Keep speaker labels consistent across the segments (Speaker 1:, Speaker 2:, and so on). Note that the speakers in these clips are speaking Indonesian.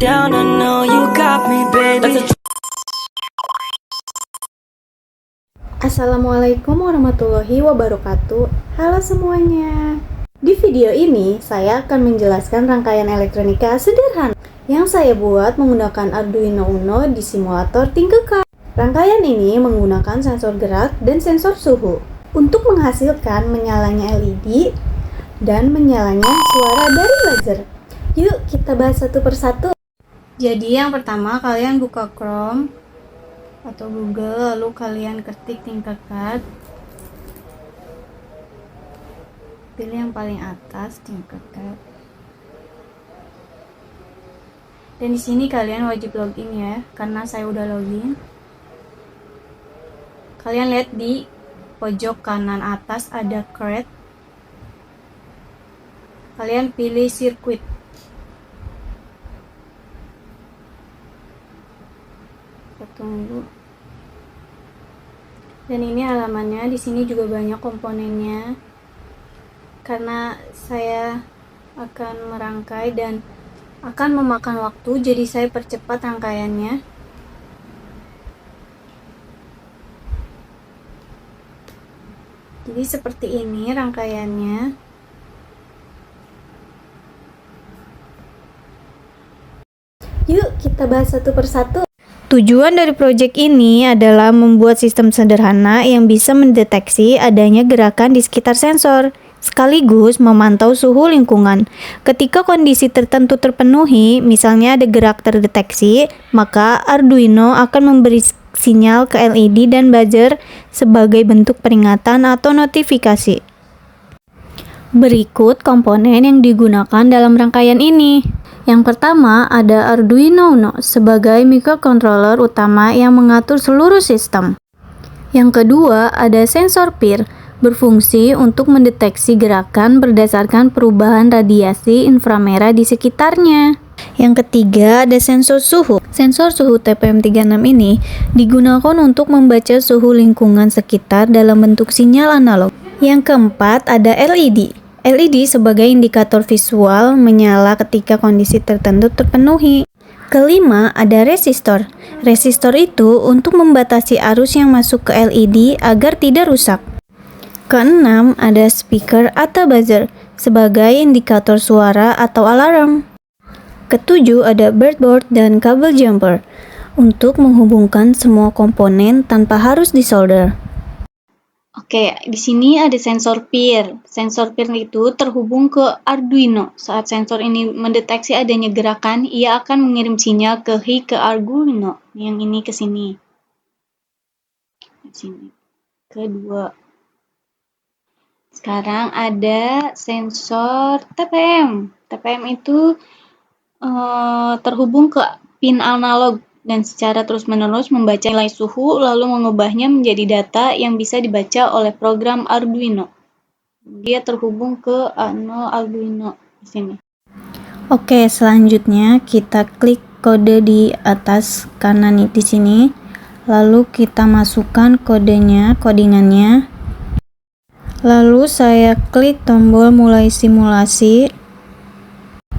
Speaker 1: down, I know you got me, baby.
Speaker 2: Assalamualaikum warahmatullahi wabarakatuh. Halo semuanya. Di video ini saya akan menjelaskan rangkaian elektronika sederhana yang saya buat menggunakan Arduino Uno di simulator Tinkercad. Rangkaian ini menggunakan sensor gerak dan sensor suhu untuk menghasilkan menyalanya LED dan menyalanya suara dari buzzer. Yuk kita bahas satu persatu. Jadi yang pertama kalian buka Chrome atau Google, lalu kalian ketik Tinkercad, pilih yang paling atas Tinkercad, dan di sini kalian wajib login ya, karena saya udah login. Kalian lihat di pojok kanan atas ada create, kalian pilih circuit. Tunggu. Dan ini halamannya, di sini juga banyak komponennya. Karena saya akan merangkai dan akan memakan waktu, jadi saya percepat rangkaiannya. Jadi seperti ini rangkaiannya. Yuk kita bahas satu persatu. Tujuan dari proyek ini adalah membuat sistem sederhana yang bisa mendeteksi adanya gerakan di sekitar sensor, sekaligus memantau suhu lingkungan. Ketika kondisi tertentu terpenuhi, misalnya ada gerak terdeteksi, maka Arduino akan memberi sinyal ke LED dan buzzer sebagai bentuk peringatan atau notifikasi. Berikut komponen yang digunakan dalam rangkaian ini. Yang pertama ada Arduino Uno sebagai microcontroller utama yang mengatur seluruh sistem. Yang kedua ada sensor PIR berfungsi untuk mendeteksi gerakan berdasarkan perubahan radiasi inframerah di sekitarnya. Yang ketiga ada sensor suhu. Sensor suhu TPM36 ini digunakan untuk membaca suhu lingkungan sekitar dalam bentuk sinyal analog. Yang keempat ada LED. LED sebagai indikator visual menyala ketika kondisi tertentu terpenuhi. Kelima, ada resistor. Resistor itu untuk membatasi arus yang masuk ke LED agar tidak rusak. Keenam, ada speaker atau buzzer sebagai indikator suara atau alarm. Ketujuh, ada breadboard dan kabel jumper untuk menghubungkan semua komponen tanpa harus disolder. Oke, di sini ada sensor PIR. Sensor PIR itu terhubung ke Arduino. Saat sensor ini mendeteksi adanya gerakan, ia akan mengirim sinyal ke Arduino. Yang ini ke sini. Di sini. Kedua. Sekarang ada sensor TPM. TPM itu terhubung ke pin analog dan secara terus-menerus membaca nilai suhu lalu mengubahnya menjadi data yang bisa dibaca oleh program Arduino. Dia terhubung ke Arduino di sini. Oke, selanjutnya kita klik kode di atas kanan di sini. Lalu kita masukkan codingannya. Lalu saya klik tombol mulai simulasi.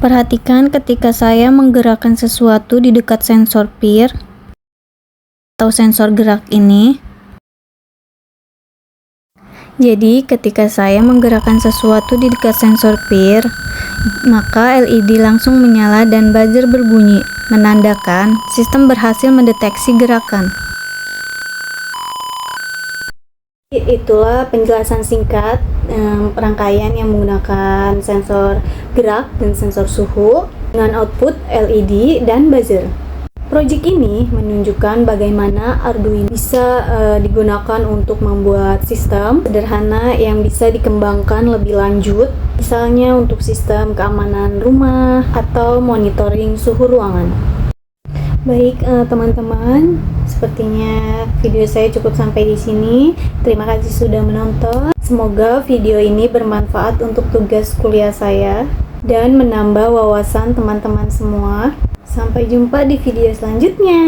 Speaker 2: Perhatikan ketika saya menggerakkan sesuatu di dekat sensor PIR atau sensor gerak ini. Jadi ketika saya menggerakkan sesuatu di dekat sensor PIR, maka LED langsung menyala dan buzzer berbunyi, menandakan sistem berhasil mendeteksi gerakan. Itulah penjelasan singkat rangkaian yang menggunakan sensor gerak dan sensor suhu dengan output LED dan buzzer. Proyek ini menunjukkan bagaimana Arduino bisa digunakan untuk membuat sistem sederhana yang bisa dikembangkan lebih lanjut, misalnya untuk sistem keamanan rumah atau monitoring suhu ruangan. Baik teman-teman, sepertinya video saya cukup sampai di sini. Terima kasih sudah menonton. Semoga video ini bermanfaat untuk tugas kuliah saya dan menambah wawasan teman-teman semua. Sampai jumpa di video selanjutnya.